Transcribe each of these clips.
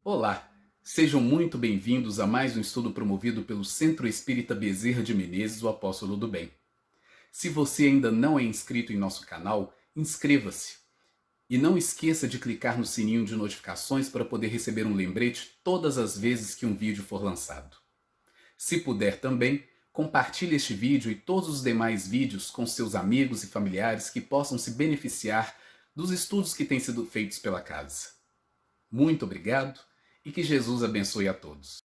Olá, sejam muito bem-vindos a mais um estudo promovido pelo Centro Espírita Bezerra de Menezes, o Apóstolo do Bem. Se você ainda não é inscrito em nosso canal, inscreva-se. E não esqueça de clicar no sininho de notificações para poder receber um lembrete todas as vezes que um vídeo for lançado. Se puder também, compartilhe este vídeo e todos os demais vídeos com seus amigos e familiares que possam se beneficiar dos estudos que têm sido feitos pela casa. Muito obrigado e que Jesus abençoe a todos.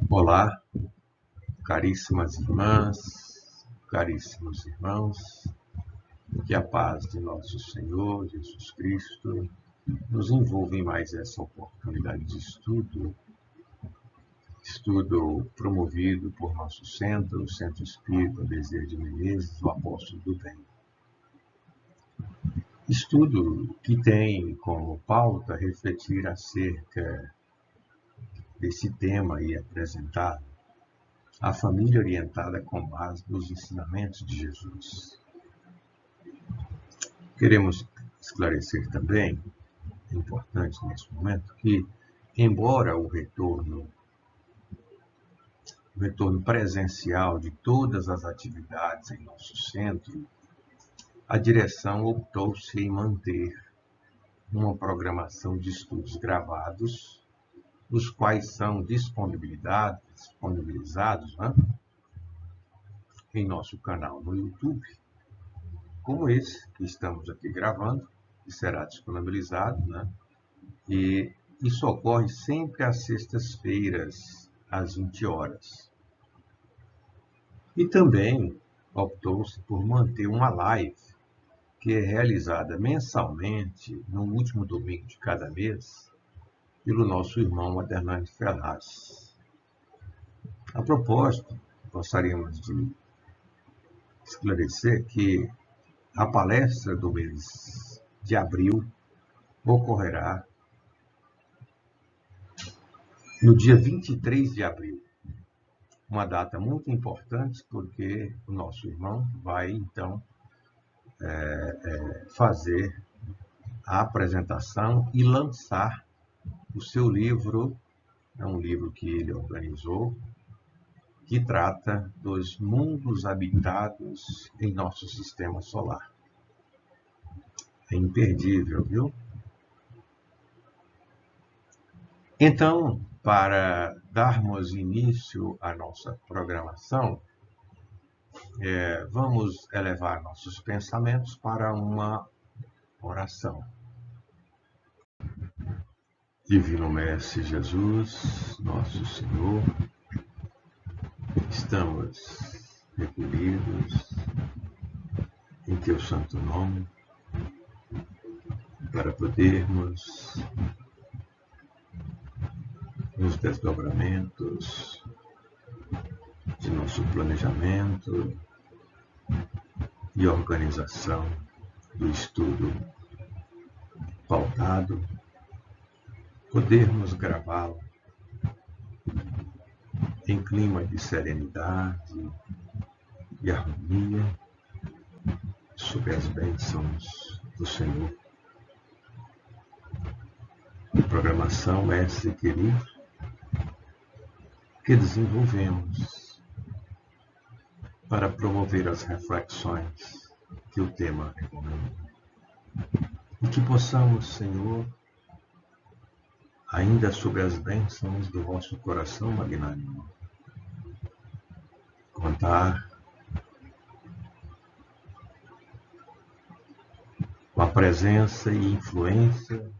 Olá, caríssimas irmãs, caríssimos irmãos, que a paz de nosso Senhor Jesus Cristo nos envolva em mais essa oportunidade de estudo promovido por nosso centro, o Centro Espírita Bezerra de Menezes, o Apóstolo do Bem. Estudo que tem como pauta refletir acerca desse tema aí apresentado, a família orientada com base nos ensinamentos de Jesus. Queremos esclarecer também, é importante nesse momento, que, embora o retorno presencial de todas as atividades em nosso centro, a direção optou-se em manter uma programação de estudos gravados, os quais são disponibilizados em nosso canal no YouTube, como esse que estamos aqui gravando, que será disponibilizado, E isso ocorre sempre às sextas-feiras, às 20 horas. E também optou-se por manter uma live, que é realizada mensalmente, no último domingo de cada mês, pelo nosso irmão Adernani Ferraz. A propósito, gostaríamos de esclarecer que a palestra do mês de abril ocorrerá no dia 23 de abril. Uma data muito importante, porque o nosso irmão vai, então, fazer a apresentação e lançar o seu livro, é um livro que ele organizou, que trata dos mundos habitados em nosso sistema solar. É imperdível, viu? Então, para darmos início à nossa programação, vamos elevar nossos pensamentos para uma oração. Divino Mestre Jesus, nosso Senhor, estamos recolhidos em Teu santo nome para podermos, nos desdobramentos de nosso planejamento e organização do estudo pautado, podermos gravá-lo em clima de serenidade e harmonia, sob as bênçãos do Senhor. Programação essa, querido, que desenvolvemos para promover as reflexões que o tema recomenda. E que possamos, Senhor, ainda sobre as bênçãos do vosso coração magnânimo, contar com a presença e influência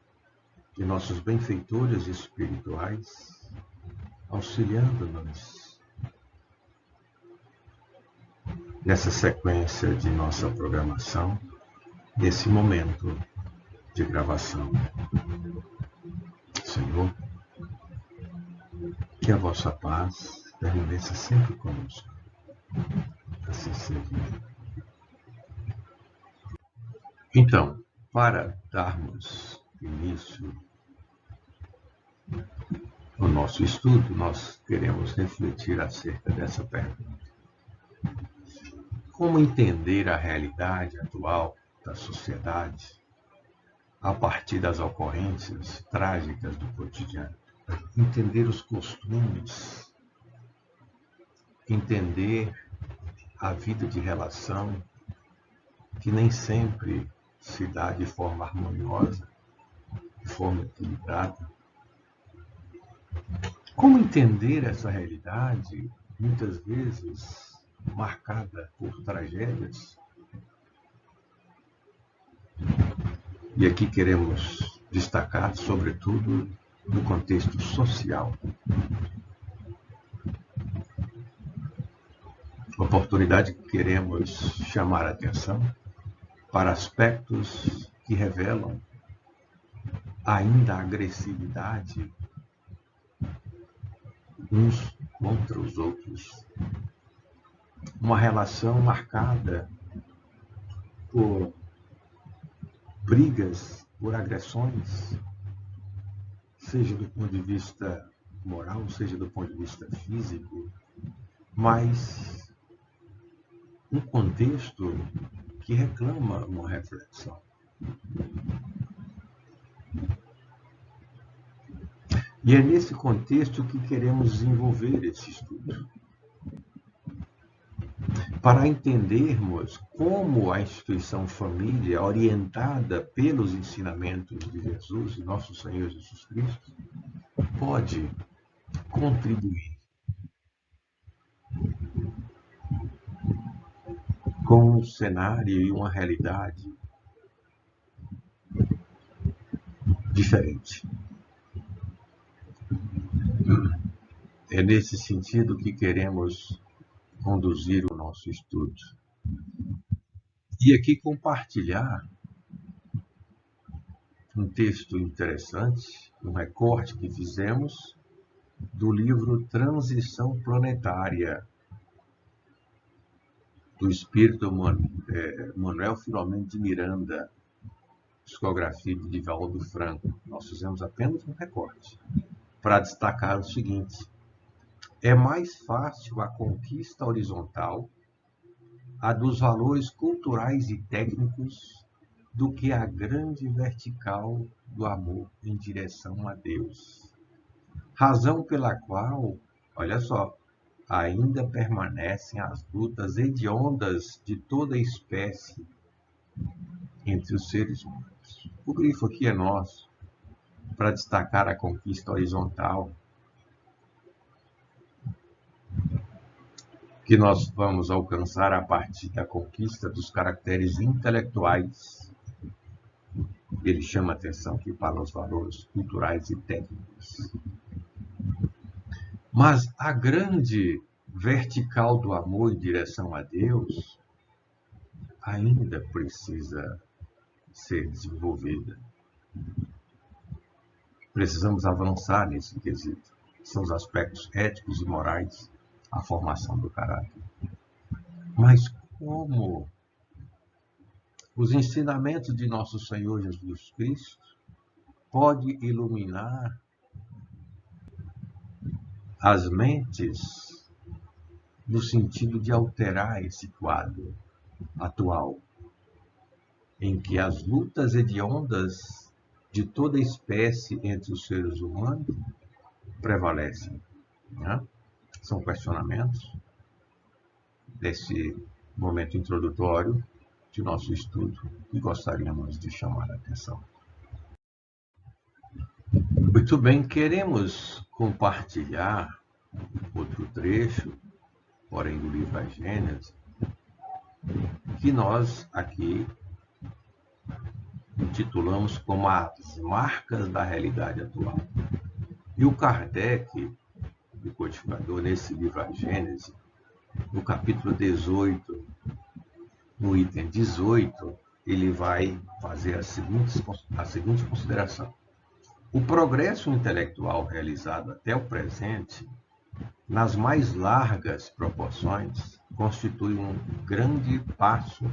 de nossos benfeitores espirituais, auxiliando-nos nessa sequência de nossa programação, nesse momento de gravação. Senhor, que a vossa paz permaneça sempre conosco. Assim seja. Então, para darmos início ao nosso estudo, nós queremos refletir acerca dessa pergunta. Como entender a realidade atual da sociedade a partir das ocorrências trágicas do cotidiano. Entender os costumes, entender a vida de relação, que nem sempre se dá de forma harmoniosa, de forma equilibrada. Como entender essa realidade, muitas vezes marcada por tragédias? E aqui queremos destacar, sobretudo, no contexto social. Oportunidade que queremos chamar a atenção para aspectos que revelam ainda a agressividade uns contra os outros. Uma relação marcada por brigas, por agressões, seja do ponto de vista moral, seja do ponto de vista físico, mas um contexto que reclama uma reflexão. E é nesse contexto que queremos desenvolver esse estudo, para entendermos como a instituição família, orientada pelos ensinamentos de Jesus, nosso Senhor Jesus Cristo, pode contribuir com um cenário e uma realidade diferente. É nesse sentido que queremos conduzir o nosso estudo. E aqui compartilhar um texto interessante, um recorte que fizemos do livro Transição Planetária, do espírito Manuel Filomeno de Miranda, psicografia de Divaldo Franco. Nós fizemos apenas um recorte para destacar o seguinte: é mais fácil a conquista horizontal, a dos valores culturais e técnicos, do que a grande vertical do amor em direção a Deus. Razão pela qual, olha só, ainda permanecem as lutas hediondas de toda espécie entre os seres humanos. O grifo aqui é nosso, para destacar a conquista horizontal, que nós vamos alcançar a partir da conquista dos caracteres intelectuais. Ele chama atenção aqui para os valores culturais e técnicos. Mas a grande vertical do amor em direção a Deus ainda precisa ser desenvolvida. Precisamos avançar nesse quesito. São os aspectos éticos e morais, a formação do caráter. Mas como os ensinamentos de nosso Senhor Jesus Cristo podem iluminar as mentes no sentido de alterar esse quadro atual, em que as lutas hediondas de toda espécie entre os seres humanos prevalecem, né? São questionamentos desse momento introdutório de nosso estudo que gostaríamos de chamar a atenção. Muito bem, queremos compartilhar outro trecho, porém do livro A Gênese, que nós aqui intitulamos como as marcas da realidade atual. E o Kardec, o codificador, nesse livro A Gênese, no capítulo 18, no item 18, ele vai fazer a seguinte consideração. O progresso intelectual realizado até o presente, nas mais largas proporções, constitui um grande passo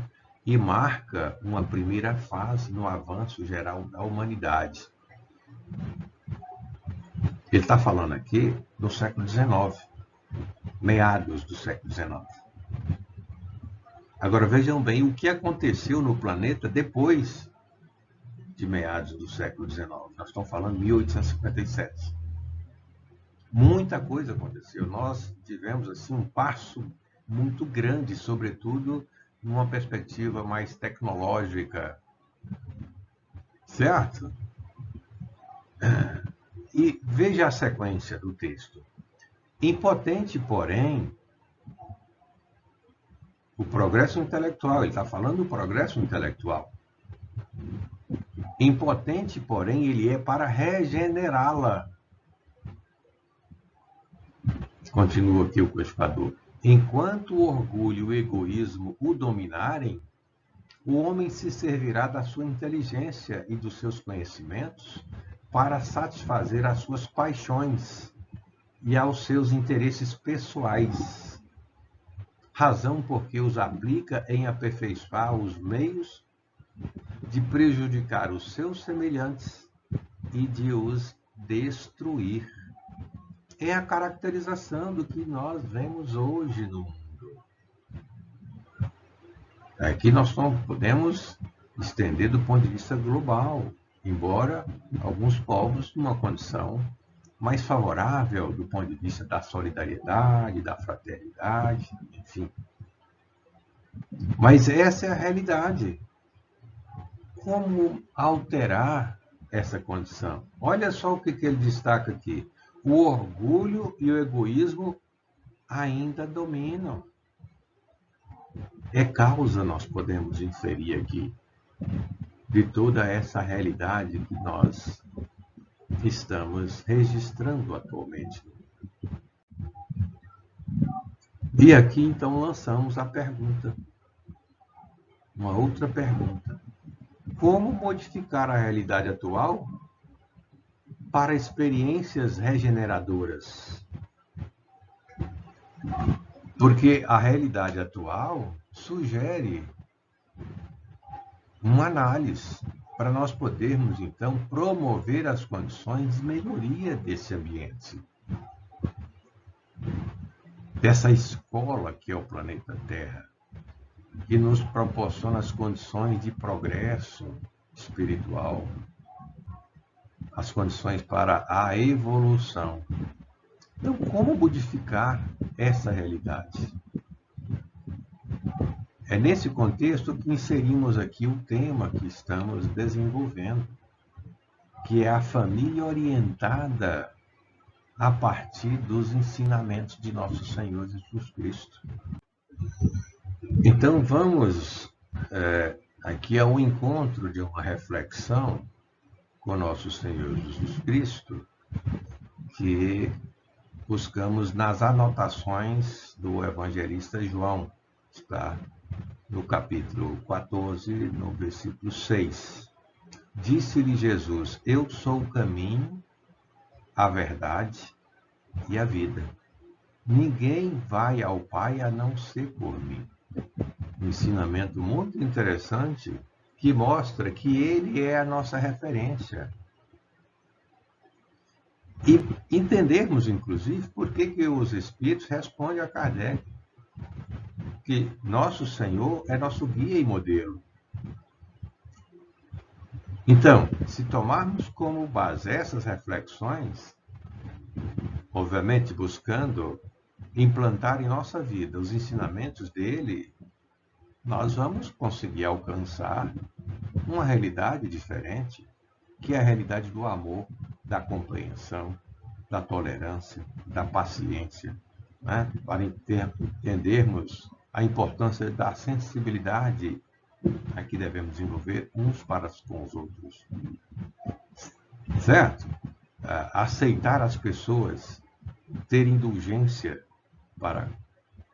e marca uma primeira fase no avanço geral da humanidade. Ele está falando aqui do século XIX, meados do século XIX. Agora vejam bem o que aconteceu no planeta depois de meados do século XIX. Nós estamos falando de 1857. Muita coisa aconteceu. Nós tivemos assim um passo muito grande, sobretudo numa perspectiva mais tecnológica, certo? E veja a sequência do texto. Impotente, porém, o progresso intelectual, ele está falando do progresso intelectual. Impotente, porém, ele é para regenerá-la. Continua aqui o codificador. Enquanto o orgulho e o egoísmo o dominarem, o homem se servirá da sua inteligência e dos seus conhecimentos para satisfazer as suas paixões e aos seus interesses pessoais. Razão porque os aplica em aperfeiçoar os meios de prejudicar os seus semelhantes e de os destruir. É a caracterização do que nós vemos hoje no mundo. Aqui nós podemos estender do ponto de vista global, embora alguns povos numa condição mais favorável do ponto de vista da solidariedade, da fraternidade, enfim. Mas essa é a realidade. Como alterar essa condição? Olha só o que ele destaca aqui. O orgulho e o egoísmo ainda dominam. É causa, nós podemos inferir aqui, de toda essa realidade que nós estamos registrando atualmente. E aqui, então, lançamos a pergunta. Uma outra pergunta. Como modificar a realidade atual para experiências regeneradoras? Porque a realidade atual sugere uma análise para nós podermos, então, promover as condições de melhoria desse ambiente, dessa escola que é o planeta Terra, que nos proporciona as condições de progresso espiritual, as condições para a evolução. Então, como modificar essa realidade? É nesse contexto que inserimos aqui o tema que estamos desenvolvendo, que é a família orientada a partir dos ensinamentos de nosso Senhor Jesus Cristo. Então, vamos aqui ao encontro de uma reflexão com nosso Senhor Jesus Cristo, que buscamos nas anotações do evangelista João, está no capítulo 14, no versículo 6. Disse-lhe Jesus: eu sou o caminho, a verdade e a vida. Ninguém vai ao Pai a não ser por mim. Um ensinamento muito interessante que mostra que ele é a nossa referência. E entendermos, inclusive, por que os Espíritos respondem a Kardec, que nosso Senhor é nosso guia e modelo. Então, se tomarmos como base essas reflexões, obviamente buscando implantar em nossa vida os ensinamentos dele, nós vamos conseguir alcançar uma realidade diferente, que é a realidade do amor, da compreensão, da tolerância, da paciência, né? Para entendermos a importância da sensibilidade a que devemos desenvolver uns para com os outros. Certo? Aceitar as pessoas, ter indulgência para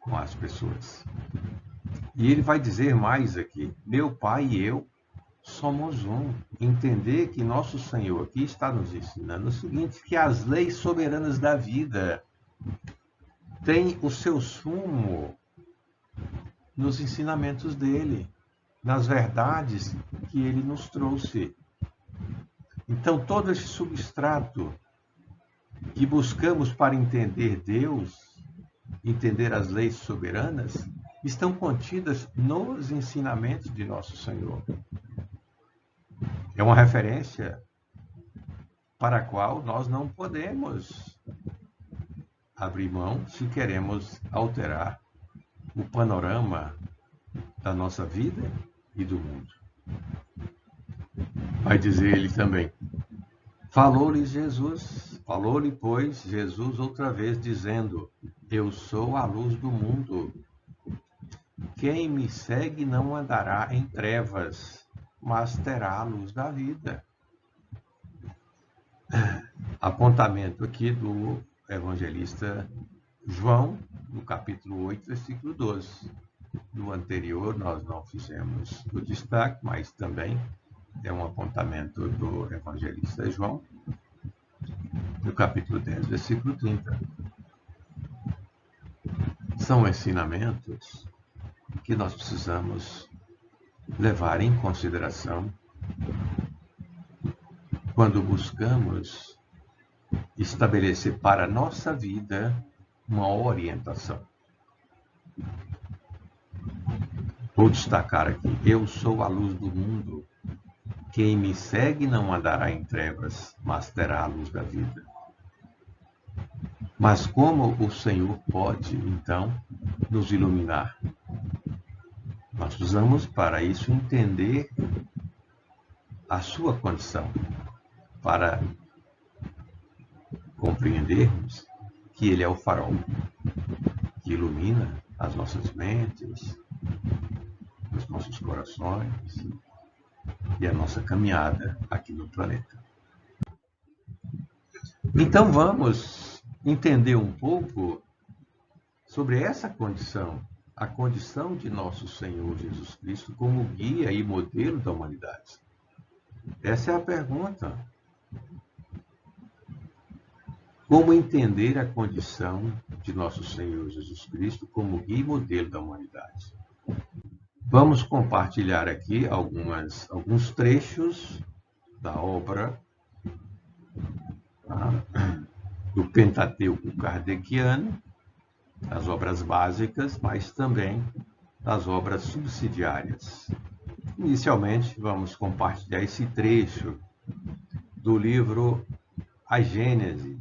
com as pessoas. E ele vai dizer mais aqui: meu Pai e eu somos um. Entender que nosso Senhor aqui está nos ensinando o seguinte, que as leis soberanas da vida têm o seu sumo nos ensinamentos dele, nas verdades que ele nos trouxe. Então, todo esse substrato que buscamos para entender Deus, entender as leis soberanas, estão contidas nos ensinamentos de nosso Senhor. É uma referência para a qual nós não podemos abrir mão se queremos alterar o panorama da nossa vida e do mundo. Vai dizer ele também: falou-lhe, pois, Jesus outra vez, dizendo: eu sou a luz do mundo. Quem me segue não andará em trevas, mas terá a luz da vida. Apontamento aqui do evangelista João, no capítulo 8, versículo 12. No anterior, nós não fizemos o destaque, mas também é um apontamento do evangelista João, no capítulo 10, versículo 30. São ensinamentos que nós precisamos levar em consideração quando buscamos estabelecer para a nossa vida uma orientação. Vou destacar aqui: eu sou a luz do mundo. Quem me segue não andará em trevas, mas terá a luz da vida. Mas como o Senhor pode, então, nos iluminar? Nós precisamos, para isso, entender a sua condição, para compreendermos que Ele é o farol que ilumina as nossas mentes, os nossos corações e a nossa caminhada aqui no planeta. Então vamos entender um pouco sobre essa condição, a condição de nosso Senhor Jesus Cristo como guia e modelo da humanidade. Essa é a pergunta. Como entender a condição de nosso Senhor Jesus Cristo como guia e modelo da humanidade? Vamos compartilhar aqui alguns trechos da obra do Pentateuco kardeciano, as obras básicas, mas também das obras subsidiárias. Inicialmente, vamos compartilhar esse trecho do livro A Gênese,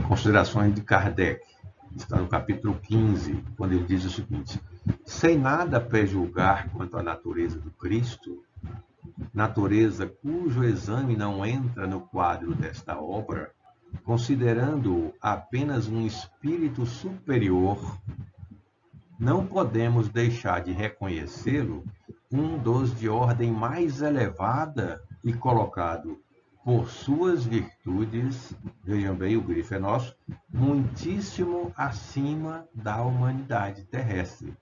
Considerações de Kardec. Está no capítulo 15, quando ele diz o seguinte: sem nada prejulgar quanto à natureza do Cristo, natureza cujo exame não entra no quadro desta obra, considerando-o apenas um espírito superior, não podemos deixar de reconhecê-lo um dos de ordem mais elevada e colocado por suas virtudes, vejam bem, o grifo é nosso, muitíssimo acima da humanidade terrestre.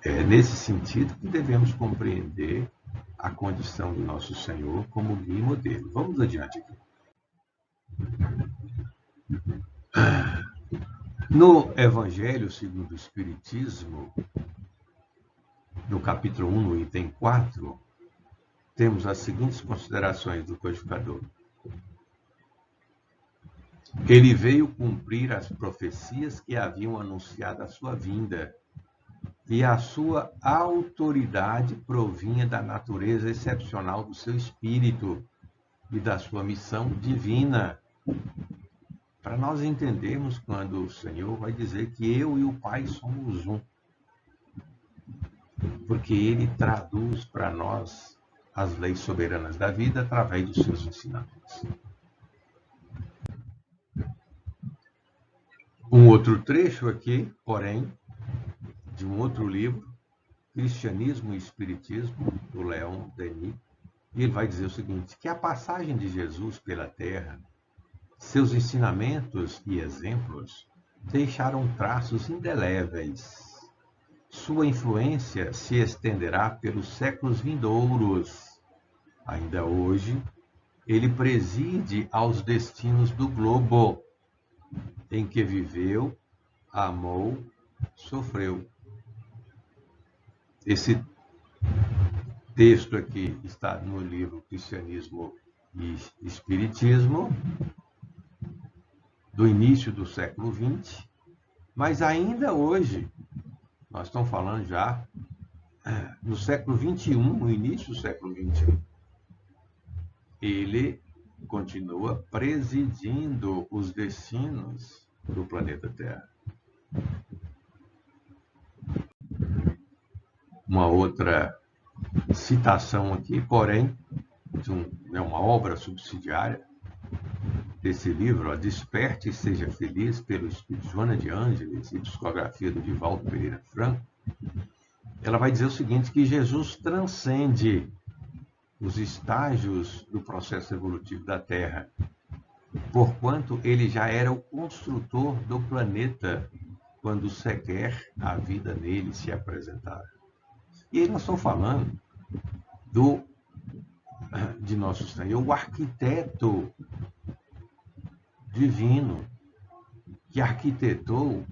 É nesse sentido que devemos compreender a condição do nosso Senhor como guia e modelo. Vamos adiante aqui. No Evangelho segundo o Espiritismo, no capítulo 1, no item 4, temos as seguintes considerações do codificador. Ele veio cumprir as profecias que haviam anunciado a sua vinda, e a sua autoridade provinha da natureza excepcional do seu espírito e da sua missão divina. Para nós entendermos quando o Senhor vai dizer que eu e o Pai somos um, porque Ele traduz para nós as leis soberanas da vida através dos seus ensinamentos. Um outro trecho aqui, porém, de um outro livro, Cristianismo e Espiritismo, do Leon Denis, e ele vai dizer o seguinte: que a passagem de Jesus pela Terra, seus ensinamentos e exemplos deixaram traços indeléveis. Sua influência se estenderá pelos séculos vindouros. Ainda hoje, ele preside aos destinos do globo, em que viveu, amou, sofreu. Esse texto aqui está no livro Cristianismo e Espiritismo, do início do século XX, mas ainda hoje Nós estamos falando já no século XXI, no início do século XXI. Ele continua presidindo os destinos do planeta Terra. Uma outra citação aqui, porém, é uma obra subsidiária desse livro, Desperte e Seja Feliz, pelo Espírito Joana de Ângeles e psicografia do Divaldo Pereira Franco. Ela vai dizer o seguinte, que Jesus transcende os estágios do processo evolutivo da Terra, porquanto ele já era o construtor do planeta quando sequer a vida nele se apresentara. E aí nós estamos falando de nosso Senhor, o arquiteto divino, que arquitetou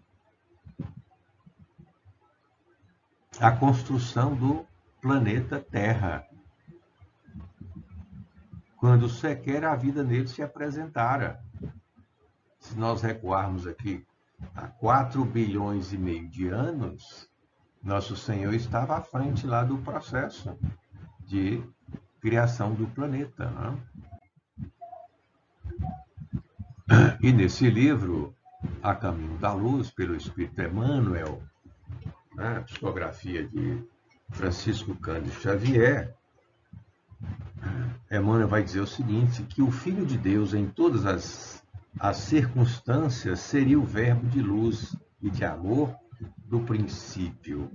a construção do planeta Terra, quando sequer a vida nele se apresentara. Se nós recuarmos aqui a 4 bilhões e meio de anos, nosso Senhor estava à frente lá do processo de criação do planeta, né? E nesse livro, A Caminho da Luz, pelo Espírito Emmanuel, a psicografia de Francisco Cândido Xavier, Emmanuel vai dizer o seguinte, que o Filho de Deus, em todas as circunstâncias, seria o verbo de luz e de amor do princípio,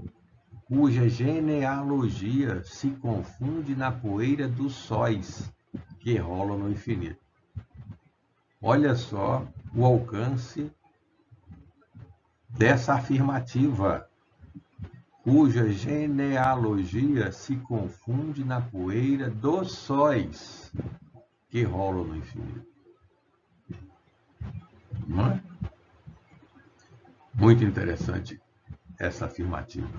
cuja genealogia se confunde na poeira dos sóis que rolam no infinito. Olha só o alcance dessa afirmativa, cuja genealogia se confunde na poeira dos sóis que rolam no infinito. Não é? Muito interessante essa afirmativa.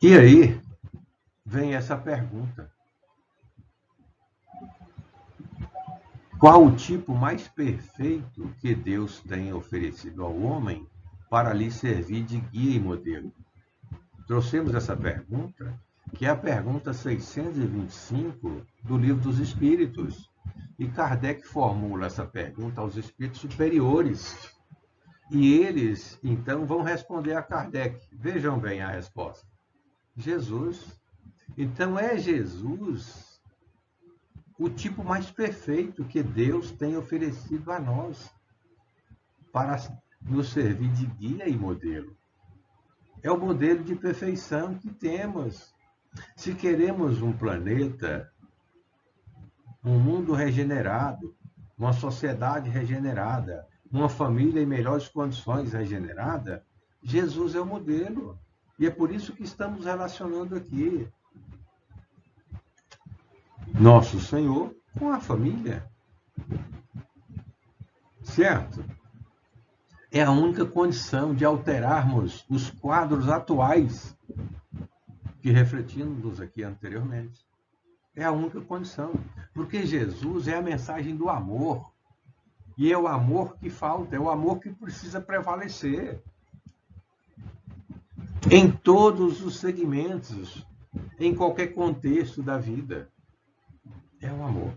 E aí vem essa pergunta. Qual o tipo mais perfeito que Deus tem oferecido ao homem para lhe servir de guia e modelo? Trouxemos essa pergunta, que é a pergunta 625 do Livro dos Espíritos. E Kardec formula essa pergunta aos espíritos superiores. E eles, então, vão responder a Kardec. Vejam bem a resposta. Jesus. Então, é Jesus o tipo mais perfeito que Deus tem oferecido a nós para nos servir de guia e modelo. É o modelo de perfeição que temos. Se queremos um planeta, um mundo regenerado, uma sociedade regenerada, uma família em melhores condições regenerada, Jesus é o modelo. E é por isso que estamos relacionando aqui nosso Senhor com a família. Certo? É a única condição de alterarmos os quadros atuais que refletimos aqui anteriormente. É a única condição. Porque Jesus é a mensagem do amor. E é o amor que falta, é o amor que precisa prevalecer. Em todos os segmentos, em qualquer contexto da vida. É o amor.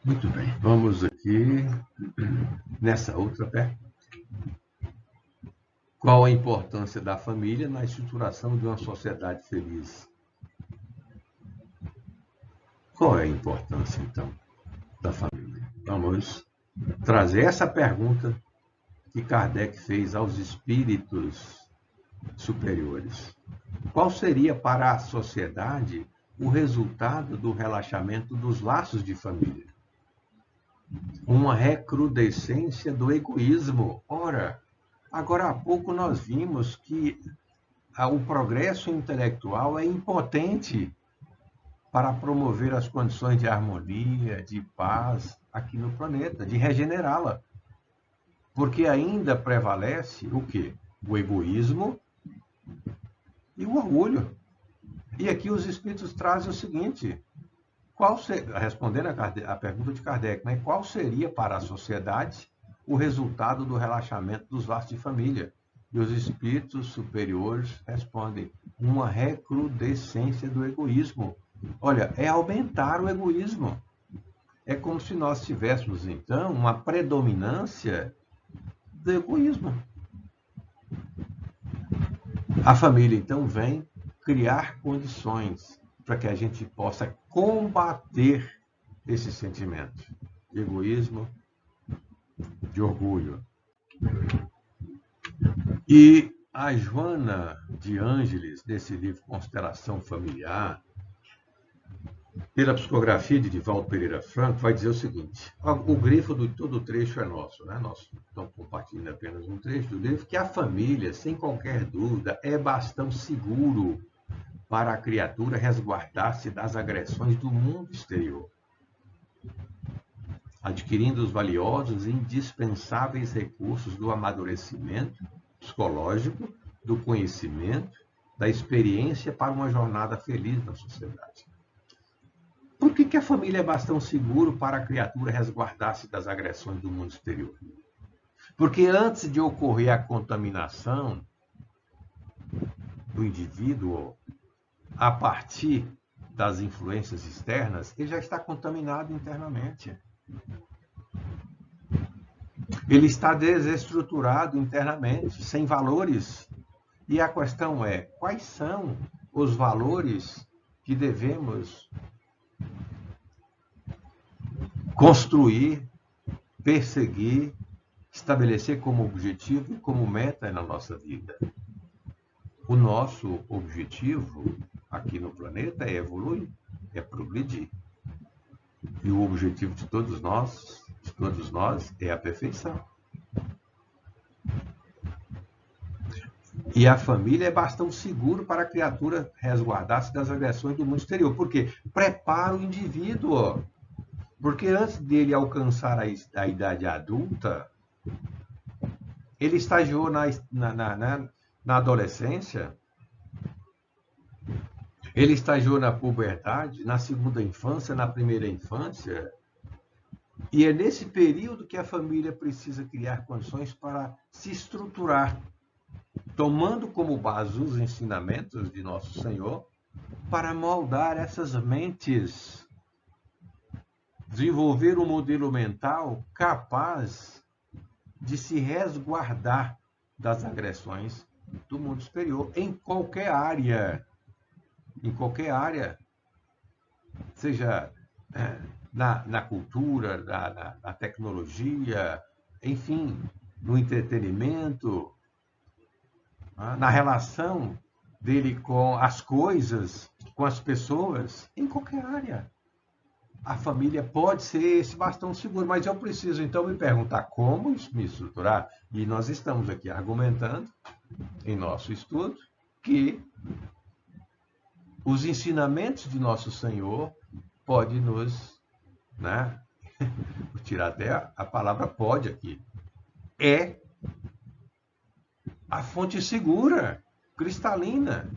Muito bem, vamos aqui nessa outra pergunta. Qual a importância da família na estruturação de uma sociedade feliz? Qual é a importância, então, da família? Vamos trazer essa pergunta que Kardec fez aos espíritos superiores. Qual seria para a sociedade o resultado do relaxamento dos laços de família? Uma recrudescência do egoísmo. Ora, agora há pouco nós vimos que o progresso intelectual é impotente para promover as condições de harmonia, de paz aqui no planeta, de regenerá-la. Porque ainda prevalece o quê? O egoísmo e o orgulho. E aqui os espíritos trazem o seguinte, Respondendo a pergunta de Kardec, né? Qual seria para a sociedade o resultado do relaxamento dos laços de família? E os espíritos superiores respondem: uma recrudescência do egoísmo. Olha, é aumentar o egoísmo. É como se nós tivéssemos, então, uma predominância do egoísmo. A família, então, vem criar condições para que a gente possa combater esse sentimento de egoísmo, de orgulho. E a Joana de Ângeles, nesse livro Constelação Familiar, pela psicografia de Divaldo Pereira Franco, vai dizer o seguinte: o grifo de todo o trecho é nosso, né? Nós estamos compartilhando apenas um trecho do livro, que a família, sem qualquer dúvida, é bastão seguro para a criatura resguardar-se das agressões do mundo exterior, adquirindo os valiosos e indispensáveis recursos do amadurecimento psicológico, do conhecimento, da experiência para uma jornada feliz na sociedade. Por que a família é bastão seguro para a criatura resguardar-se das agressões do mundo exterior? Porque antes de ocorrer a contaminação do indivíduo a partir das influências externas, ele já está contaminado internamente. Ele está desestruturado internamente, sem valores. E a questão é: quais são os valores que devemos construir, perseguir, estabelecer como objetivo e como meta na nossa vida? O nosso objetivo aqui no planeta é evoluir, é progredir. E o objetivo de todos nós, é a perfeição. E a família é bastão seguro para a criatura resguardar-se das agressões do mundo exterior. Por quê? Prepara o indivíduo. Porque antes dele alcançar a idade adulta, ele estagiou na adolescência, ele estagiou na puberdade, na segunda infância, na primeira infância. E é nesse período que a família precisa criar condições para se estruturar, tomando como base os ensinamentos de Nosso Senhor, para moldar essas mentes, desenvolver um modelo mental capaz de se resguardar das agressões do mundo exterior, em qualquer área, seja na cultura, na tecnologia, enfim, no entretenimento, na relação dele com as coisas, com as pessoas, em qualquer área. A família pode ser esse bastão seguro, mas eu preciso então me perguntar como me estruturar. E nós estamos aqui argumentando, em nosso estudo, que os ensinamentos de Nosso Senhor podem nos, vou tirar até a palavra pode aqui, é a fonte segura, cristalina,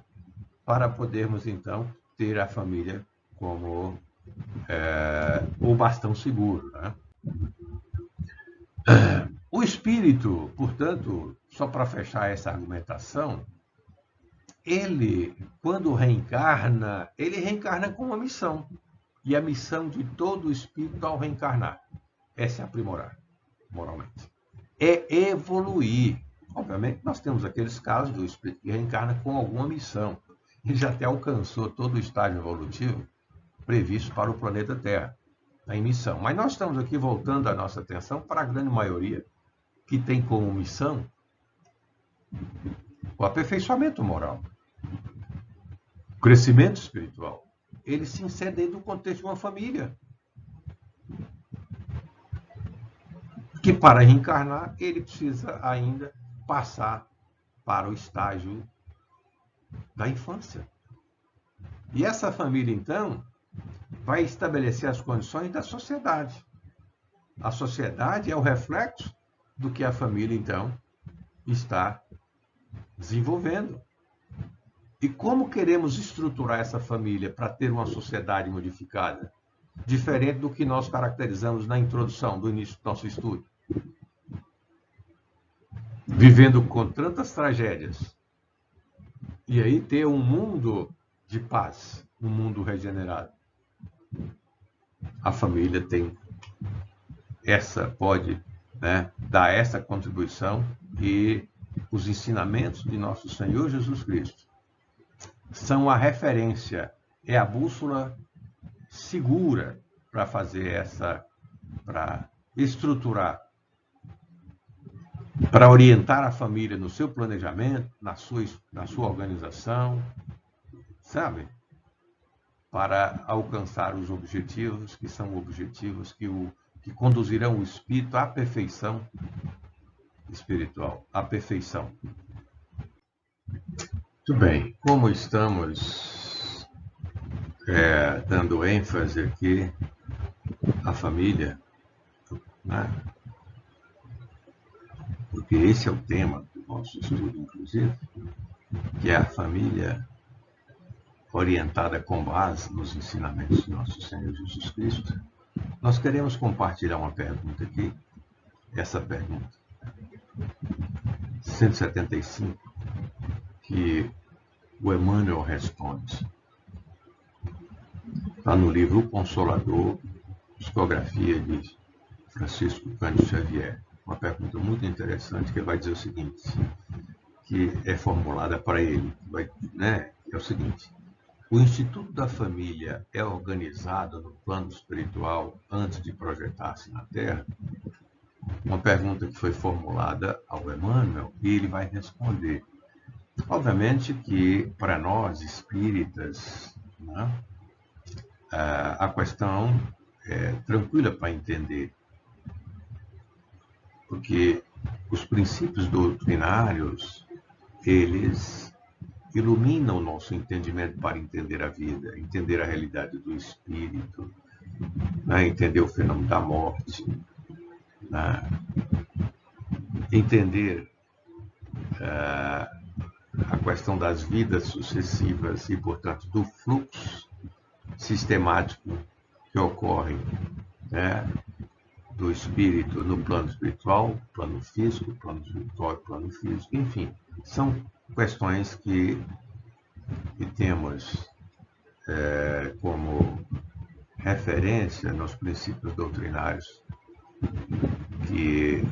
para podermos então ter a família como o bastão seguro. O espírito, portanto, só para fechar essa argumentação, ele, quando reencarna, ele reencarna com uma missão. E a missão de todo espírito ao reencarnar é se aprimorar moralmente. É evoluir. Obviamente, nós temos aqueles casos do espírito que reencarna com alguma missão. Ele já até alcançou todo o estágio evolutivo previsto para o planeta Terra, em missão. Mas nós estamos aqui voltando a nossa atenção para a grande maioria que tem como missão o aperfeiçoamento moral, o crescimento espiritual. Ele se insere dentro do contexto de uma família, que para reencarnar ele precisa ainda passar para o estágio da infância. E essa família, então, vai estabelecer as condições da sociedade. A sociedade é o reflexo do que a família, então, está desenvolvendo. E como queremos estruturar essa família para ter uma sociedade modificada? diferente do que nós caracterizamos na introdução do início do nosso estudo. Vivendo com tantas tragédias. E aí ter um mundo de paz, um mundo regenerado. A família pode, né, dar essa contribuição, e os ensinamentos de nosso Senhor Jesus Cristo são a referência, é a bússola segura para fazer para estruturar, para orientar a família no seu planejamento, na sua organização, sabe? Para alcançar os objetivos, que são objetivos que conduzirão o espírito à perfeição espiritual, à perfeição. Muito bem, como estamos dando ênfase aqui à família, né? Porque esse é o tema do nosso estudo, inclusive, que é a família orientada com base nos ensinamentos de nosso Senhor Jesus Cristo. Nós queremos compartilhar uma pergunta aqui, essa pergunta 175, que o Emmanuel responde. Está no livro O Consolador, psicografia de Francisco Cândido Xavier. Uma pergunta muito interessante, que vai dizer o seguinte, que é formulada para ele, né? É o seguinte: o Instituto da Família é organizado no plano espiritual antes de projetar-se na Terra? Uma pergunta que foi formulada ao Emmanuel, e ele vai responder. Obviamente que, para nós espíritas, né, a questão é tranquila para entender, porque os princípios doutrinários, eles iluminam o nosso entendimento para entender a vida, entender a realidade do espírito, né, entender o fenômeno da morte, né, entender a questão das vidas sucessivas e, portanto, do fluxo sistemático que ocorre, né, do espírito no plano espiritual, plano físico, plano espiritual e plano físico, enfim, são questões que temos como referência nos princípios doutrinários que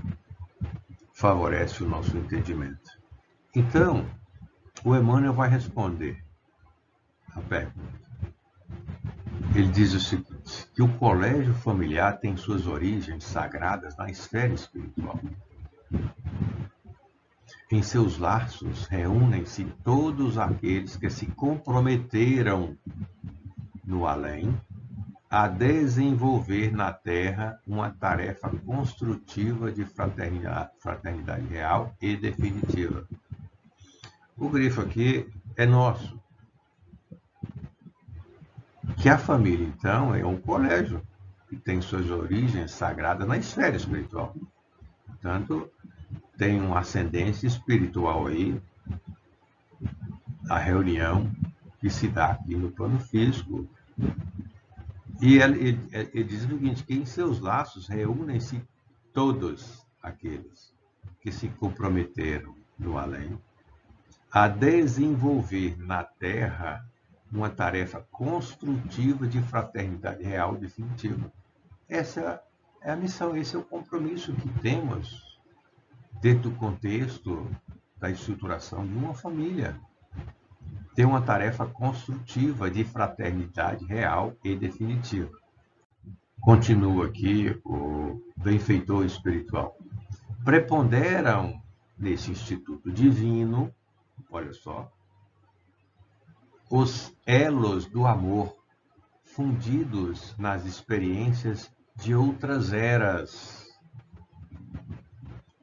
favorecem o nosso entendimento. Então, o Emmanuel vai responder a pergunta. Ele diz o seguinte, que o colégio familiar tem suas origens sagradas na esfera espiritual. Em seus laços reúnem-se todos aqueles que se comprometeram no além a desenvolver na Terra uma tarefa construtiva de fraternidade real e definitiva. O grifo aqui é nosso. Que a família, então, é um colégio que tem suas origens sagradas na esfera espiritual. Portanto, tem uma ascendência espiritual aí, a reunião que se dá aqui no plano físico. E ele diz o seguinte, que em seus laços reúnem-se todos aqueles que se comprometeram no além a desenvolver na Terra uma tarefa construtiva de fraternidade real definitiva. Essa é a missão, esse é o compromisso que temos dentro do contexto da estruturação de uma família. Ter uma tarefa construtiva de fraternidade real e definitiva. Continua aqui o benfeitor espiritual. Preponderam nesse instituto divino, olha só, os elos do amor fundidos nas experiências de outras eras.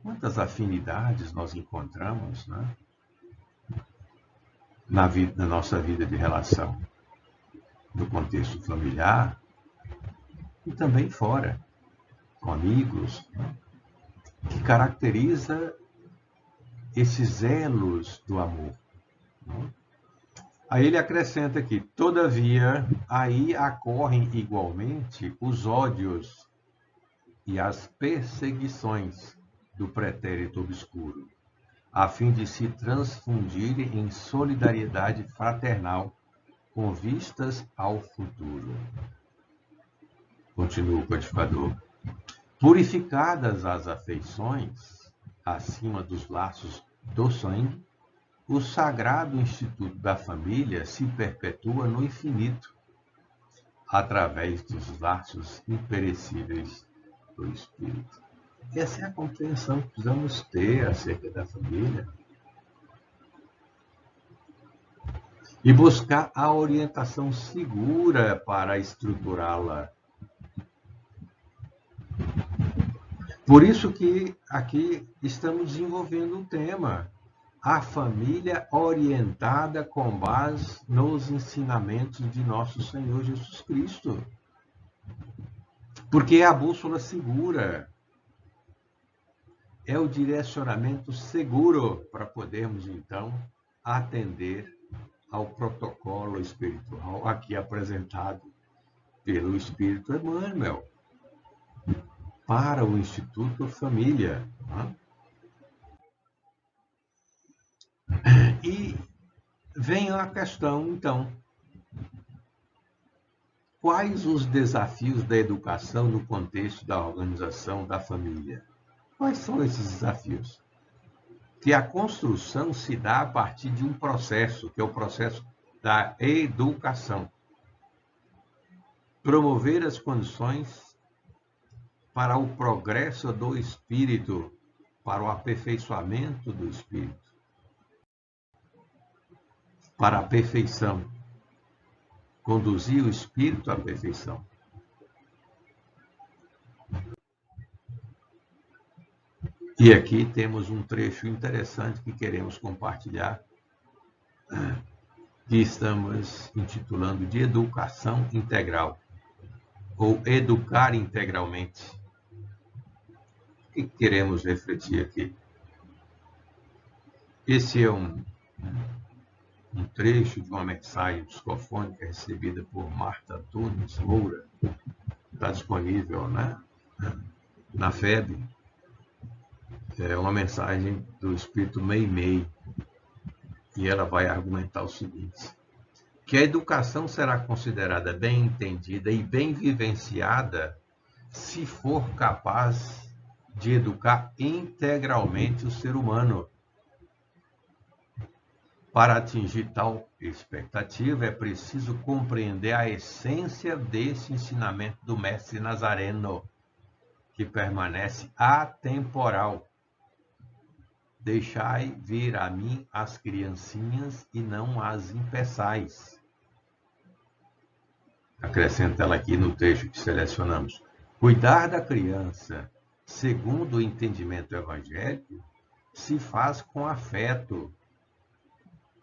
Quantas afinidades nós encontramos, né, na nossa vida de relação, no contexto familiar e também fora, com amigos, né, que caracteriza esses elos do amor. Né? Aí ele acrescenta aqui: todavia, aí ocorrem igualmente os ódios e as perseguições do pretérito obscuro, a fim de se transfundirem em solidariedade fraternal com vistas ao futuro. Continua o codificador. Purificadas as afeições, acima dos laços do sangue, o sagrado instituto da família se perpetua no infinito, através dos laços imperecíveis do espírito. Essa é a compreensão que precisamos ter acerca da família. E buscar a orientação segura para estruturá-la. Por isso que aqui estamos desenvolvendo um tema, a família orientada com base nos ensinamentos de nosso Senhor Jesus Cristo. Porque é a bússola segura, é o direcionamento seguro para podermos, então, atender ao protocolo espiritual aqui apresentado pelo Espírito Emmanuel para o Instituto Família. E vem a questão, então, quais os desafios da educação no contexto da organização da família? Quais são esses desafios? Que a construção se dá a partir de um processo, que é o processo da educação. Promover as condições para o progresso do espírito, para o aperfeiçoamento do espírito, para a perfeição. Conduzir o espírito à perfeição. E aqui temos um trecho interessante que queremos compartilhar, que estamos intitulando de Educação Integral, ou Educar Integralmente. O que queremos refletir aqui? Esse é um trecho de uma mensagem psicofônica recebida por Marta Antunes Moura. Está disponível, né? Na FEB. É uma mensagem do Espírito Meimei. E ela vai argumentar o seguinte: que a educação será considerada bem entendida e bem vivenciada se for capaz de educar integralmente o ser humano. Para atingir tal expectativa, é preciso compreender a essência desse ensinamento do Mestre Nazareno, que permanece atemporal. Deixai vir a mim as criancinhas e não as impeçais. Acrescenta ela aqui no trecho que selecionamos. Cuidar da criança, segundo o entendimento evangélico, se faz com afeto,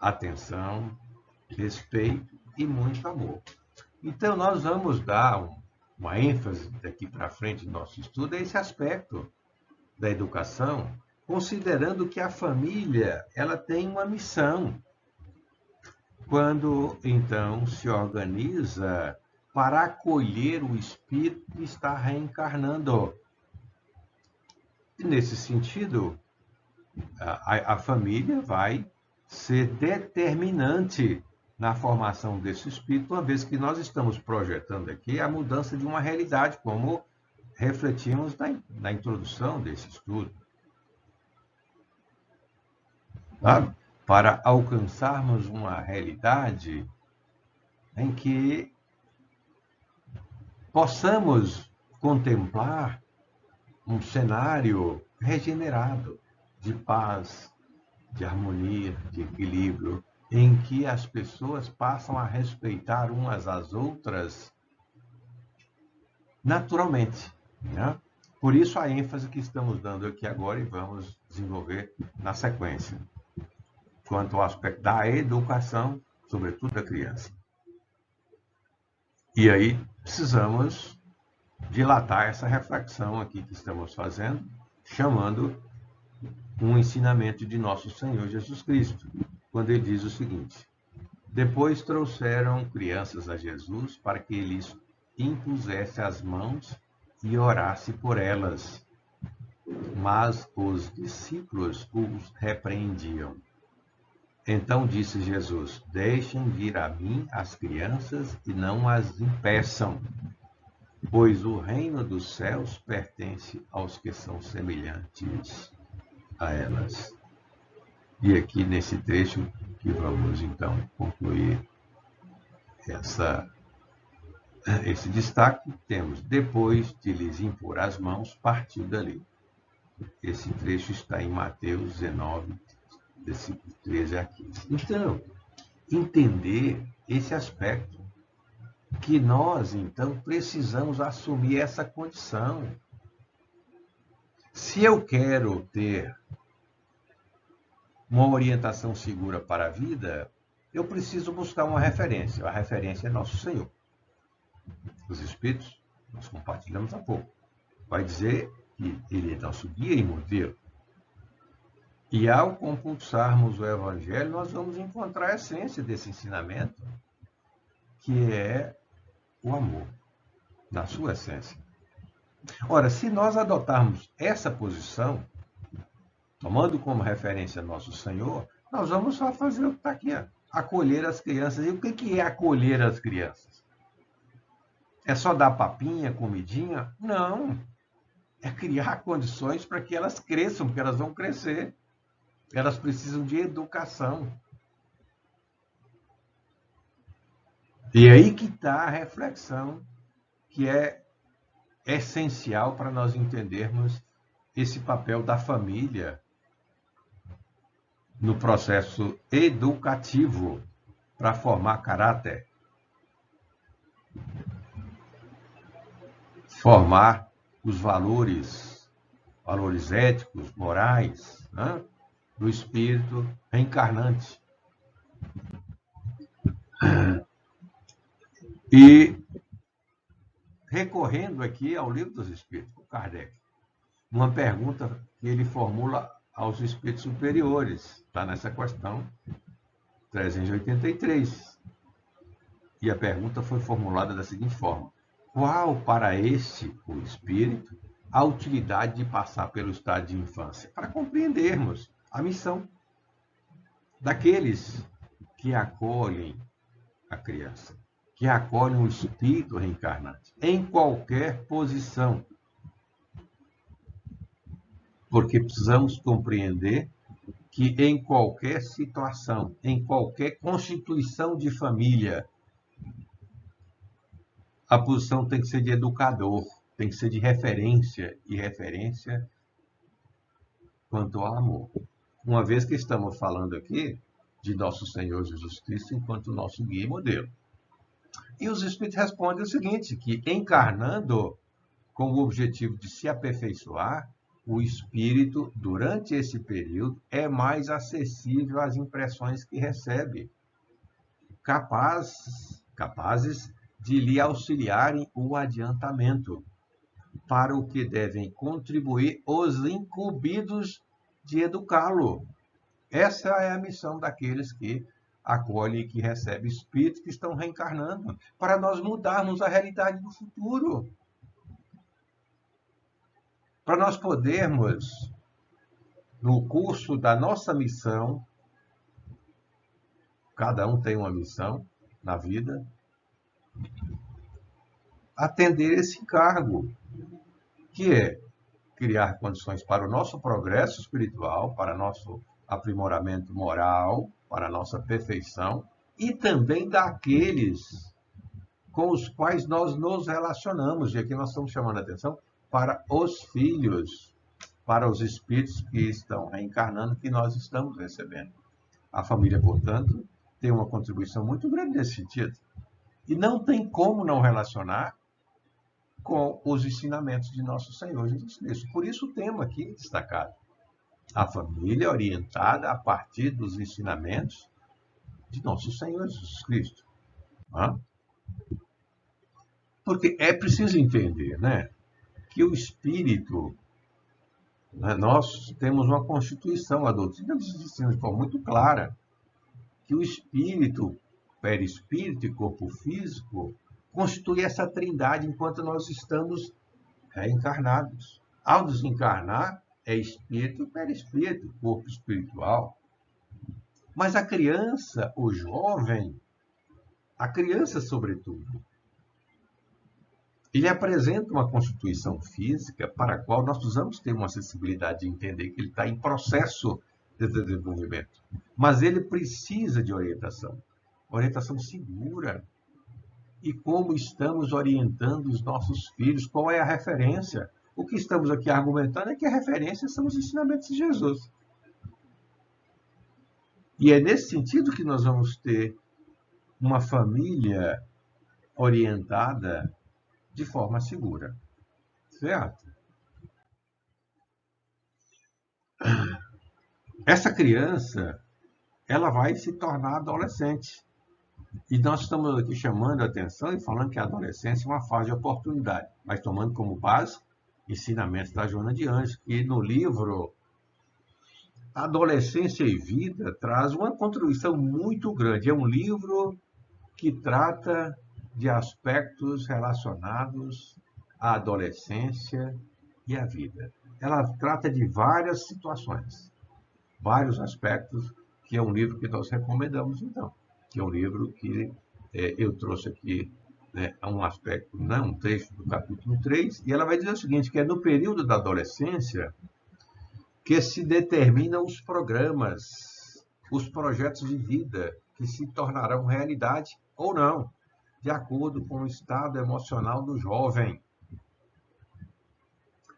atenção, respeito e muito amor. Então, nós vamos dar uma ênfase daqui para frente no nosso estudo a esse aspecto da educação, considerando que a família ela tem uma missão. Quando, então, se organiza para acolher o espírito que está reencarnando. E, nesse sentido, a família vai ser determinante na formação desse espírito, uma vez que nós estamos projetando aqui a mudança de uma realidade, como refletimos na introdução desse estudo. Tá? Para alcançarmos uma realidade em que possamos contemplar um cenário regenerado de paz, de harmonia, de equilíbrio, em que as pessoas passam a respeitar umas às outras naturalmente. Né? Por isso a ênfase que estamos dando aqui agora e vamos desenvolver na sequência, quanto ao aspecto da educação, sobretudo da criança. E aí precisamos dilatar essa reflexão aqui que estamos fazendo, chamando um ensinamento de nosso Senhor Jesus Cristo, quando ele diz o seguinte: Depois trouxeram crianças a Jesus para que ele lhes impusesse as mãos e orasse por elas. Mas os discípulos os repreendiam. Então disse Jesus: Deixem vir a mim as crianças e não as impeçam, pois o reino dos céus pertence aos que são semelhantes a elas. E aqui nesse trecho que vamos então concluir esse destaque, temos: depois de lhes impor as mãos, partiu dali. Esse trecho está em Mateus 19, versículo 13 a 15. Então, entender esse aspecto, que nós, então, precisamos assumir essa condição. Se eu quero ter uma orientação segura para a vida, eu preciso buscar uma referência. A referência é Nosso Senhor. Os Espíritos, nós compartilhamos há pouco, vai dizer que Ele é nosso guia e modelo. E ao compulsarmos o Evangelho, nós vamos encontrar a essência desse ensinamento, que é o amor, na sua essência. Ora, se nós adotarmos essa posição, tomando como referência Nosso Senhor, nós vamos só fazer o que está aqui, acolher as crianças. E o que é acolher as crianças? É só dar papinha, comidinha? Não. É criar condições para que elas cresçam, porque elas vão crescer. Elas precisam de educação. E aí que está a reflexão, que é essencial para nós entendermos esse papel da família no processo educativo para formar caráter, formar os valores éticos, morais, né, do espírito reencarnante. E recorrendo aqui ao Livro dos Espíritos, por Kardec, uma pergunta que ele formula aos espíritos superiores, está nessa questão 383. E a pergunta foi formulada da seguinte forma: qual para este, o espírito, a utilidade de passar pelo estado de infância? Para compreendermos a missão daqueles que acolhem a criança, que acolhem o espírito reencarnante, em qualquer posição. Porque precisamos compreender que em qualquer situação, em qualquer constituição de família, a posição tem que ser de educador, tem que ser de referência, e referência quanto ao amor. Uma vez que estamos falando aqui de nosso Senhor Jesus Cristo enquanto nosso guia e modelo. E os Espíritos respondem o seguinte, que encarnando com o objetivo de se aperfeiçoar, o espírito, durante esse período, é mais acessível às impressões que recebe, capazes de lhe auxiliarem o adiantamento, para o que devem contribuir os incumbidos de educá-lo. Essa é a missão daqueles que acolhem e que recebem espíritos que estão reencarnando, para nós mudarmos a realidade do futuro. Para nós podermos, no curso da nossa missão, cada um tem uma missão na vida, atender esse encargo, que é criar condições para o nosso progresso espiritual, para nosso aprimoramento moral, para a nossa perfeição, e também daqueles com os quais nós nos relacionamos. E aqui nós estamos chamando a atenção para os filhos, para os espíritos que estão reencarnando, que nós estamos recebendo. A família, portanto, tem uma contribuição muito grande nesse sentido. E não tem como não relacionar com os ensinamentos de nosso Senhor Jesus Cristo. Por isso o tema aqui destacado: a família orientada a partir dos ensinamentos de nosso Senhor Jesus Cristo. Porque é preciso entender, né, que o espírito, nós temos uma constituição, a doutrina nos ensina de forma muito clara que o espírito perispírito e corpo físico, constitui essa trindade enquanto nós estamos reencarnados. Ao desencarnar, é espírito e perispírito, corpo espiritual. Mas a criança, o jovem, a criança sobretudo, ele apresenta uma constituição física para a qual nós precisamos ter uma sensibilidade de entender que ele está em processo de desenvolvimento. Mas ele precisa de orientação segura. E como estamos orientando os nossos filhos? Qual é a referência? O que estamos aqui argumentando é que a referência são os ensinamentos de Jesus. E é nesse sentido que nós vamos ter uma família orientada de forma segura. Certo? Essa criança, ela vai se tornar adolescente. E nós estamos aqui chamando a atenção e falando que a adolescência é uma fase de oportunidade, mas tomando como base ensinamentos da Joana de Ângeles, que no livro Adolescência e Vida traz uma contribuição muito grande. É um livro que trata de aspectos relacionados à adolescência e à vida. Ela trata de várias situações, vários aspectos, que é um livro que nós recomendamos, então. Que é um livro que eu trouxe aqui, né, um aspecto, né, um trecho do capítulo 3, e ela vai dizer o seguinte, que é no período da adolescência que se determinam os programas, os projetos de vida que se tornarão realidade ou não, de acordo com o estado emocional do jovem.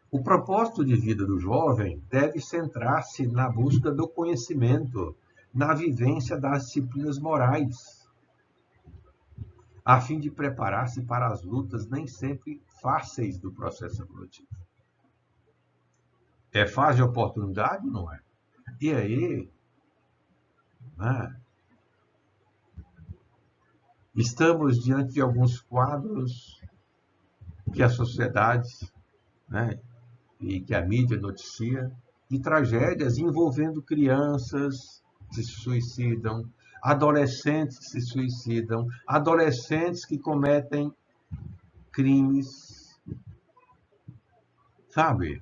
O propósito de vida do jovem deve centrar-se na busca do conhecimento, na vivência das disciplinas morais, a fim de preparar-se para as lutas nem sempre fáceis do processo evolutivo. É fase de oportunidade, não é? E aí, né, estamos diante de alguns quadros que a sociedade, né, e que a mídia noticia, de tragédias envolvendo crianças que se suicidam, adolescentes que se suicidam, adolescentes que cometem crimes, sabe?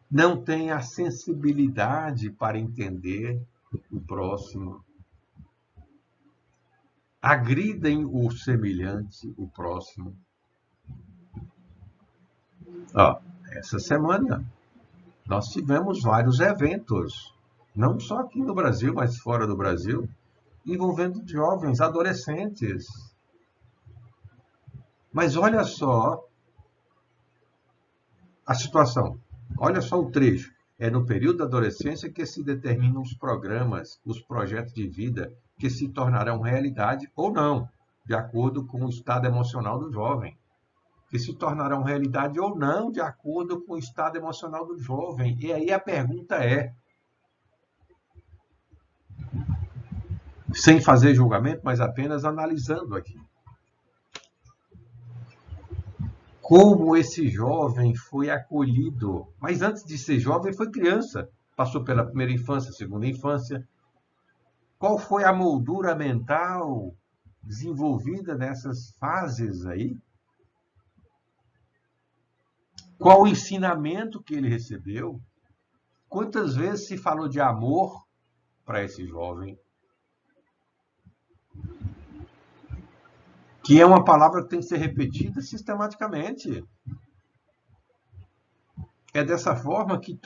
Não têm a sensibilidade para entender o próximo, agridem o semelhante, o próximo. Essa semana nós tivemos vários eventos, não só aqui no Brasil, mas fora do Brasil, envolvendo jovens, adolescentes. Mas olha só a situação, olha só o trecho. É no período da adolescência que se determinam os programas, os projetos de vida que se tornarão realidade ou não, de acordo com o estado emocional do jovem. Que se tornarão realidade ou não, de acordo com o estado emocional do jovem. E aí a pergunta é, sem fazer julgamento, mas apenas analisando aqui. Como esse jovem foi acolhido, mas antes de ser jovem foi criança, passou pela primeira infância, segunda infância. Qual foi a moldura mental desenvolvida nessas fases aí? Qual o ensinamento que ele recebeu? Quantas vezes se falou de amor para esse jovem? Que é uma palavra que tem que ser repetida sistematicamente. É dessa forma que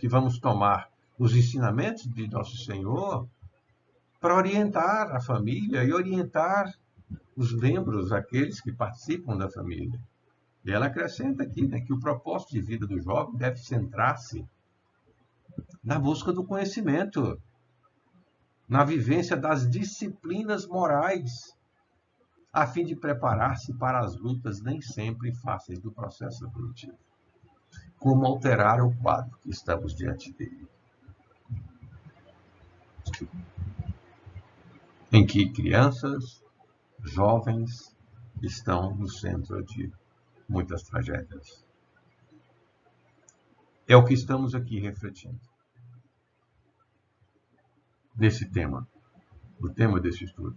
vamos tomar os ensinamentos de Nosso Senhor para orientar a família e orientar os membros, aqueles que participam da família. E ela acrescenta aqui, né, que o propósito de vida do jovem deve centrar-se na busca do conhecimento, na vivência das disciplinas morais, a fim de preparar-se para as lutas nem sempre fáceis do processo evolutivo. Como alterar o quadro que estamos diante dele? Em que crianças, jovens estão no centro de muitas tragédias. É o que estamos aqui refletindo nesse tema. o tema desse estudo.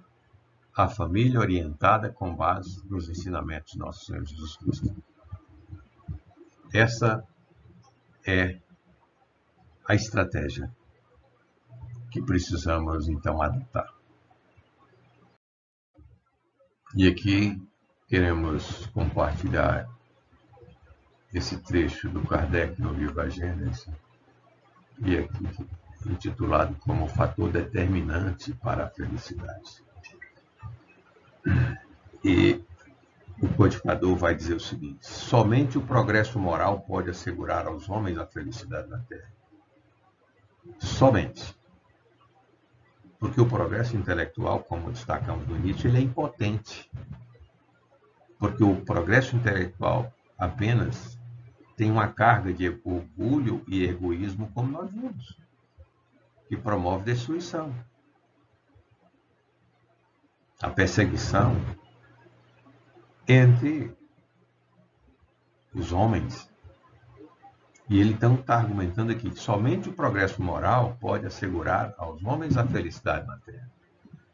A família orientada com base nos ensinamentos de nosso Senhor Jesus Cristo. Essa é a estratégia que precisamos, então, adotar. E aqui queremos compartilhar esse trecho do Kardec no livro A Gênese, e aqui intitulado como fator determinante para a felicidade. E o codificador vai dizer o seguinte: somente o progresso moral pode assegurar aos homens a felicidade na Terra. Somente. Porque o progresso intelectual, como destacamos no início, ele é impotente. Porque o progresso intelectual apenas tem uma carga de orgulho e egoísmo, como nós vimos, que promove destruição. A perseguição entre os homens. E ele então está argumentando aqui que somente o progresso moral pode assegurar aos homens a felicidade na Terra,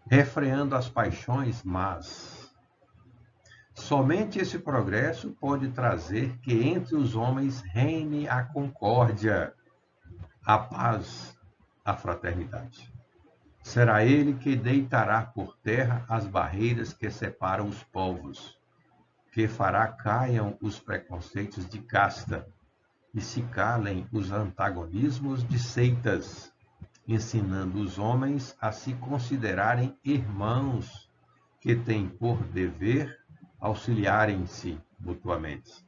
refreando as paixões más. Somente esse progresso pode trazer que entre os homens reine a concórdia, a paz, a fraternidade. Será ele que deitará por terra as barreiras que separam os povos, que fará caiam os preconceitos de casta e se calem os antagonismos de seitas, ensinando os homens a se considerarem irmãos que têm por dever auxiliarem-se mutuamente,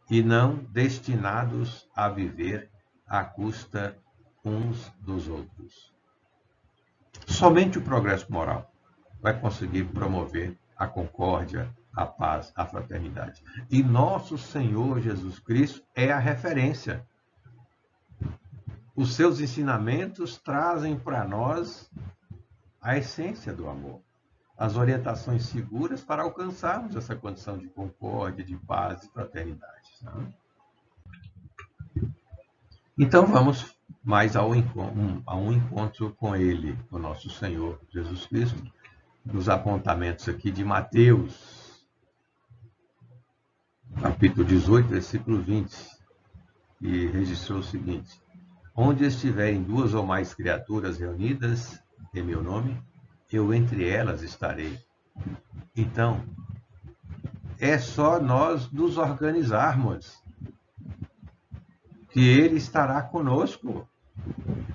e não destinados a viver à custa uns dos outros. Somente o progresso moral vai conseguir promover a concórdia, a paz, a fraternidade. E nosso Senhor Jesus Cristo é a referência. Os seus ensinamentos trazem para nós a essência do amor, as orientações seguras para alcançarmos essa condição de concórdia, de paz e fraternidade. Então vamos mais a um encontro com Ele, o nosso Senhor Jesus Cristo, nos apontamentos aqui de Mateus, capítulo 18, versículo 20, e registrou o seguinte: onde estiverem duas ou mais criaturas reunidas em meu nome, eu entre elas estarei. Então, é só nós nos organizarmos que Ele estará conosco.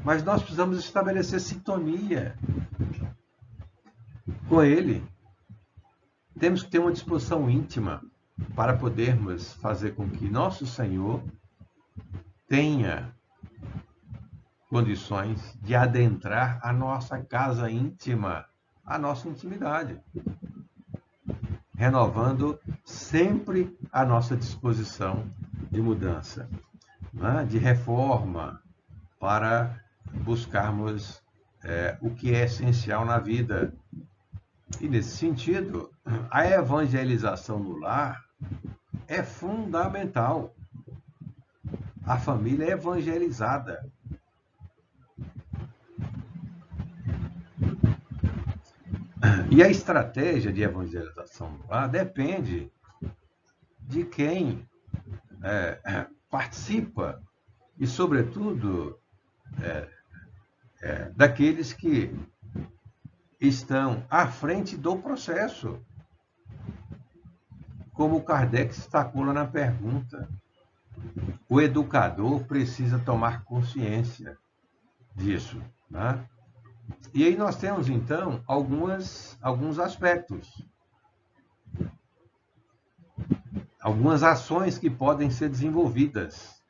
Mas nós precisamos estabelecer sintonia com Ele. Temos que ter uma disposição íntima para podermos fazer com que nosso Senhor tenha condições de adentrar a nossa casa íntima, a nossa intimidade, renovando sempre a nossa disposição de mudança, né? De reforma, para buscarmos o que é essencial na vida. E nesse sentido, a evangelização no lar é fundamental. A família é evangelizada. E a estratégia de evangelização no lar depende de quem participa e, sobretudo, daqueles que estão à frente do processo. Como Kardec destacou lá na pergunta, o educador precisa tomar consciência disso, né? E aí nós temos, então, alguns aspectos, algumas ações que podem ser desenvolvidas.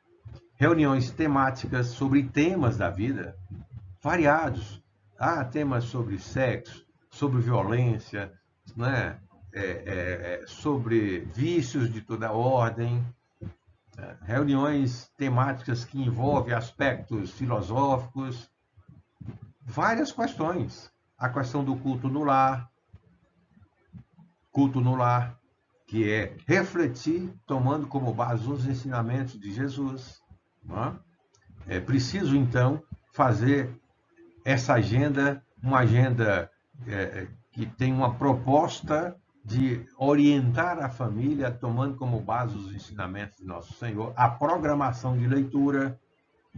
Reuniões temáticas sobre temas da vida, variados. Temas sobre sexo, sobre violência, né? Sobre vícios de toda ordem. Reuniões temáticas que envolvem aspectos filosóficos, várias questões. A questão do culto no lar, que é refletir, tomando como base os ensinamentos de Jesus. Não é? É preciso, então, fazer essa agenda uma agenda que tem uma proposta de orientar a família, tomando como base os ensinamentos de Nosso Senhor, a programação de leitura,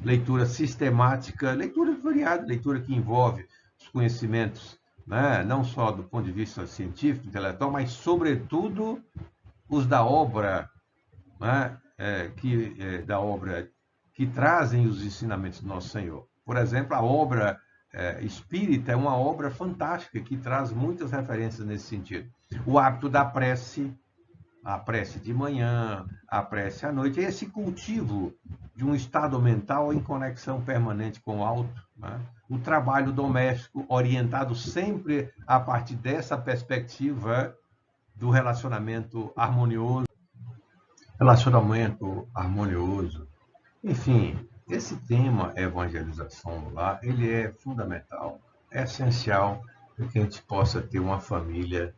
leitura sistemática, leitura variada, leitura que envolve os conhecimentos, né, não só do ponto de vista científico, intelectual, mas, sobretudo, os da obra, né, da obra que trazem os ensinamentos do Nosso Senhor. Por exemplo, a obra espírita é uma obra fantástica que traz muitas referências nesse sentido. O hábito da prece, a prece de manhã, a prece à noite, é esse cultivo de um estado mental em conexão permanente com o alto, né? O trabalho doméstico orientado sempre a partir dessa perspectiva do relacionamento harmonioso. Enfim, esse tema evangelização no lar, ele é fundamental, é essencial para que a gente possa ter uma família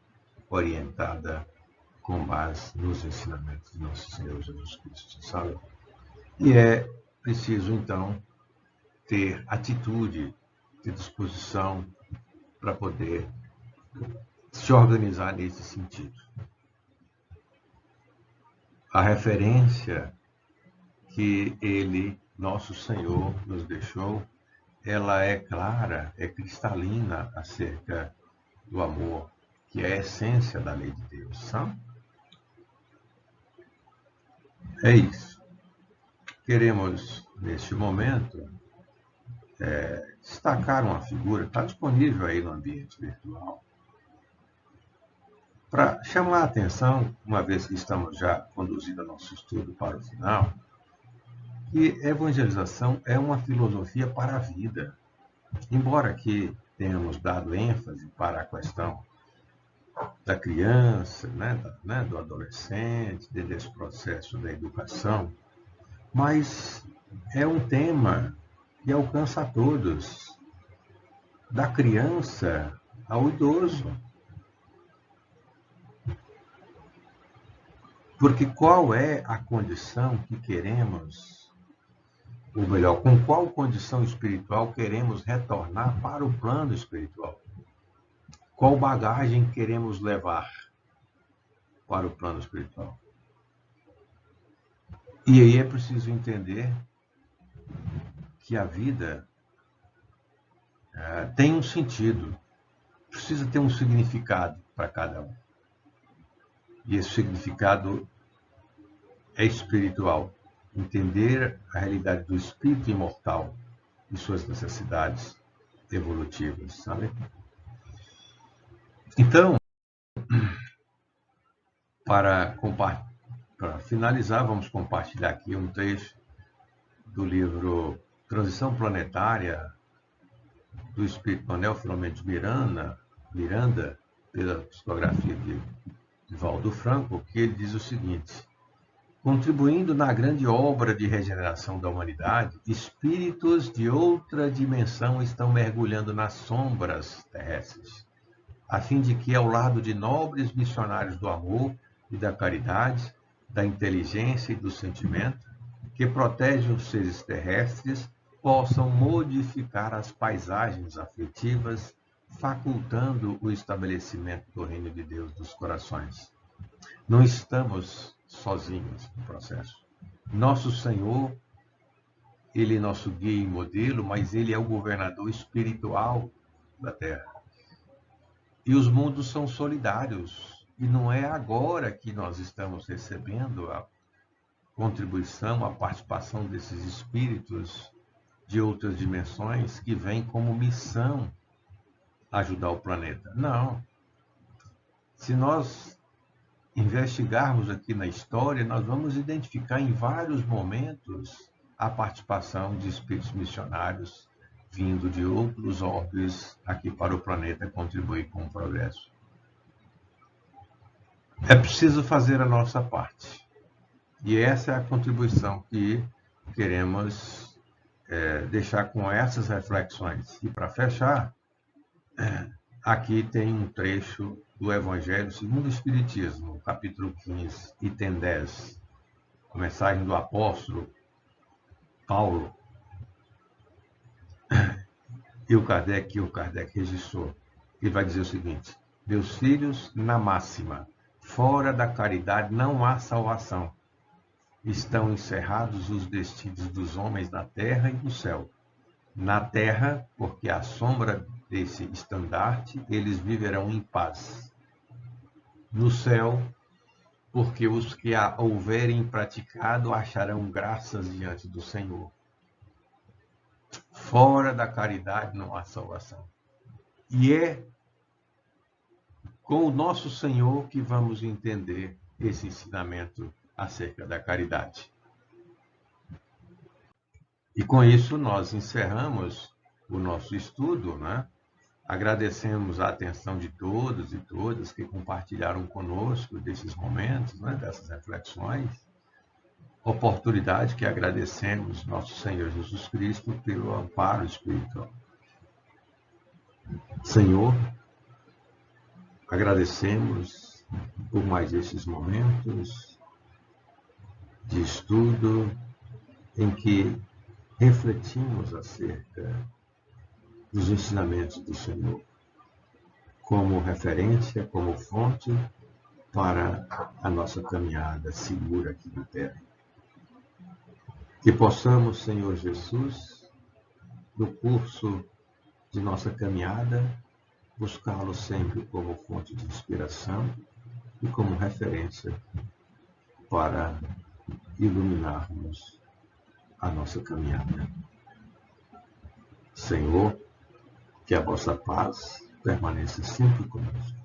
orientada com base nos ensinamentos de nosso Senhor Jesus Cristo, sabe? E é preciso, então, ter atitude, ter disposição para poder se organizar nesse sentido. A referência que ele, nosso Senhor, nos deixou, ela é clara, é cristalina acerca do amor, que é a essência da lei de Deus, sabe? É isso. Queremos, neste momento, destacar uma figura, está disponível aí no ambiente virtual, para chamar a atenção, uma vez que estamos já conduzindo nosso estudo para o final, que evangelização é uma filosofia para a vida. Embora aqui tenhamos dado ênfase para a questão da criança, do adolescente, desse processo da educação, mas é um tema que alcança a todos, da criança ao idoso. Porque qual é a condição que queremos, ou melhor, com qual condição espiritual queremos retornar para o plano espiritual? Qual bagagem queremos levar para o plano espiritual? E aí é preciso entender que a vida tem um sentido, precisa ter um significado para cada um. E esse significado é espiritual. Entender a realidade do espírito imortal e suas necessidades evolutivas, sabe? Então, para finalizar, vamos compartilhar aqui um trecho do livro Transição Planetária, do Espírito Manuel Filomeno de Miranda, pela psicografia de Valdo Franco, que ele diz o seguinte: contribuindo na grande obra de regeneração da humanidade, espíritos de outra dimensão estão mergulhando nas sombras terrestres, a fim de que, ao lado de nobres missionários do amor e da caridade, da inteligência e do sentimento, que protegem os seres terrestres, possam modificar as paisagens afetivas, facultando o estabelecimento do reino de Deus dos corações. Não estamos sozinhos no processo. Nosso Senhor, Ele é nosso guia e modelo, mas Ele é o governador espiritual da Terra. E os mundos são solidários. E não é agora que nós estamos recebendo a contribuição, a participação desses espíritos de outras dimensões que vêm como missão ajudar o planeta. Não. Se nós investigarmos aqui na história, nós vamos identificar em vários momentos a participação de espíritos missionários vindo de outros orbes aqui para o planeta contribuir com o progresso. É preciso fazer a nossa parte. E essa é a contribuição que queremos deixar com essas reflexões. E para fechar, aqui tem um trecho do Evangelho segundo o Espiritismo, capítulo 15, item 10, a mensagem do apóstolo Paulo. E o Kardec registrou. Ele vai dizer o seguinte: meus filhos, na máxima, fora da caridade não há salvação. Estão encerrados os destinos dos homens na terra e no céu. Na terra, porque à sombra desse estandarte, eles viverão em paz. No céu, porque os que a houverem praticado acharão graças diante do Senhor. Fora da caridade não há salvação. E é com o nosso Senhor que vamos entender esse ensinamento acerca da caridade. E com isso nós encerramos o nosso estudo, né? Agradecemos a atenção de todos e todas que compartilharam conosco desses momentos, né? Dessas reflexões. Oportunidade que agradecemos nosso Senhor Jesus Cristo pelo amparo espiritual. Senhor, agradecemos por mais esses momentos de estudo em que refletimos acerca dos ensinamentos do Senhor, como referência, como fonte para a nossa caminhada segura aqui na Terra. Que possamos, Senhor Jesus, no curso de nossa caminhada, buscá-lo sempre como fonte de inspiração e como referência para iluminarmos a nossa caminhada. Senhor, que a vossa paz permaneça sempre conosco.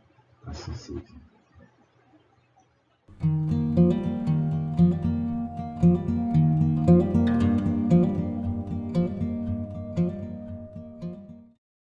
Assim seja.